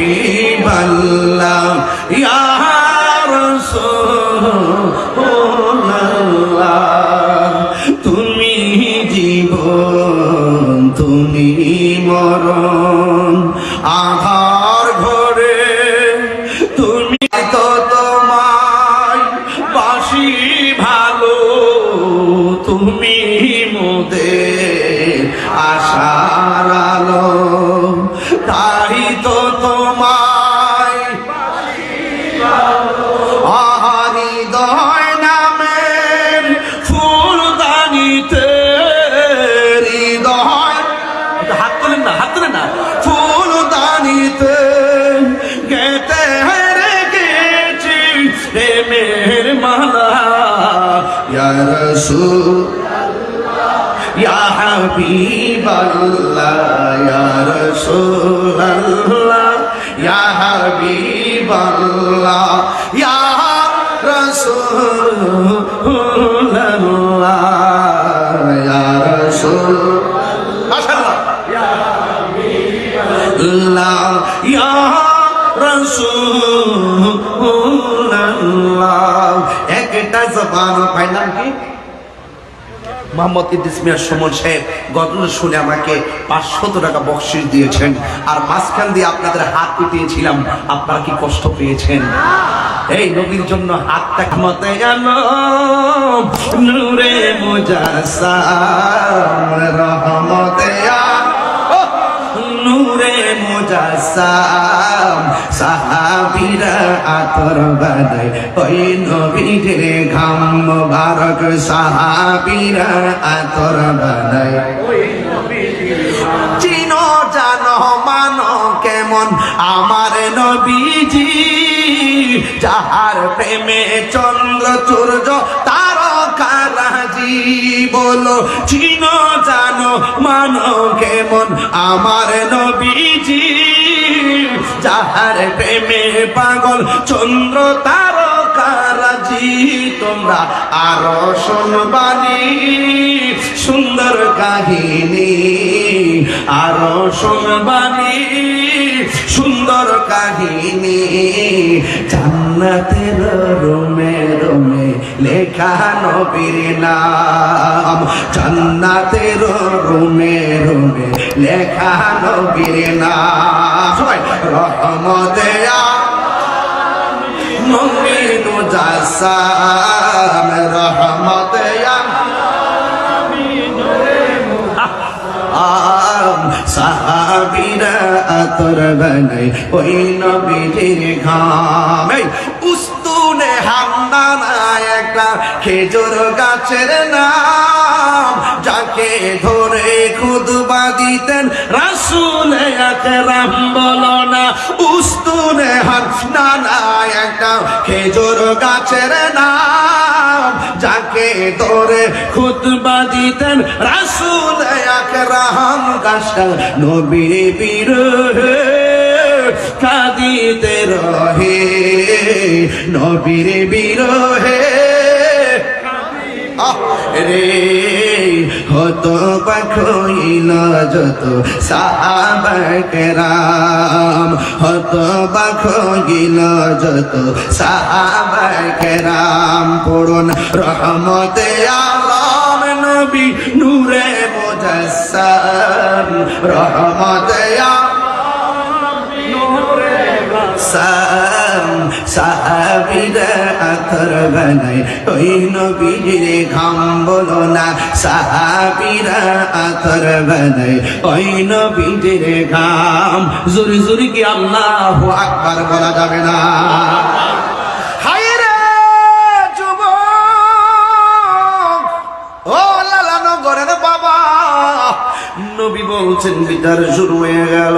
হাবিবাল্লাহ ইয়া রাসূলুল্লাহ তুমি জীবন তুমি মরণ আধার ঘরে তুমি তো তোমায় বাসি ভালো তুমি মোদের আশার আলো তাই তো তোমায় হৃদয় নামের ফুলদানিতে হৃদয় হাত তোলেন না ফুলদানিতে গেতে রেখেছি প্রেমের মালা ইয়া রাসূল ইয়া হাবিবাল্লাহ ইয়া রাসূলুল্লাহ ইয়া হাবিবাল্লাহ ইয়া রাসূলুল্লাহ ইয়া রাসূল মাশাআল্লাহ ইয়া হাবিবাল্লাহ ইয়া রাসূলুল্লাহ একটা জবান পাইলাম কি মোহাম্মদ ইদ্রিস মিয়া সুমন সাহেব গতকাল শুনে আমাকে 500 টাকা বকশিশ দিয়েছেন আর মাঝখান দিয়ে আপনাদের হাত পিটিয়েছিলাম আপনারা কি কষ্ট পেয়েছেন এই নবীর জন্য হাতটা মতে গেল নূরে মুজাসসাম রহমতে নূরে মুজাসসাম সাহাবীরা আতর বানায় ওই নবীর ঘাম মুবারক সাহাবীরা আতর বানায় ওই নবীর চিনো জানো মানো কেমন আমার নবীজি যাহার প্রেমে চন্দ্র সূর্য তারকারাজি বলো চিনো জানো মানো কেমন আমার নবীজি যাহার প্রেমে পাগল চন্দ্র তারকারাজি তোমরা আরো শুনবানি সুন্দর কাহিনী আরো শুনবানি সুন্দর কাহিনী জান্নাতের রোমে রোমে লেখা নবীর নাম জান্নাতের রোমে রোমে লেখা নবীর নাম সবাই রহমতে মুমিন মুজাসসাম রহমতে সাহাবীরা আতর বানায় ওই নবীর ঘাম উস্তুনে হামদানা একটা খেজুর গাছের নাম যাকে ধরে খুতবা দিতেন রাসূল আকরাম বলো না উস্তুনে হামদানা একটা খেজুর গাছের নাম যাকে ধরে খুতবা দিতেন রাসূল আকরাম গাছটা নবীর বিরহে কাঁদিতে রহে নবীর বিরহে রে হত পাখইল যত সাহাবায়ে কেরাম হত পাখইল যত সাহাবায়ে কেরাম পড়ুন রহমতে আলম নবী নূরে মুজাসসাম রহমতে সাহাবীরা আতর বানায় ওই নবীর ঘাম বলো না সাহাবীরা আতর বানায় ওই নবীর ঘাম জোরে জোরে কি আল্লাহু আকবার বলা যাবে না হায়রে যুবক ও লালানো ঘরের বাবা নবী বলছেন বিদার শুরু হয়ে গেল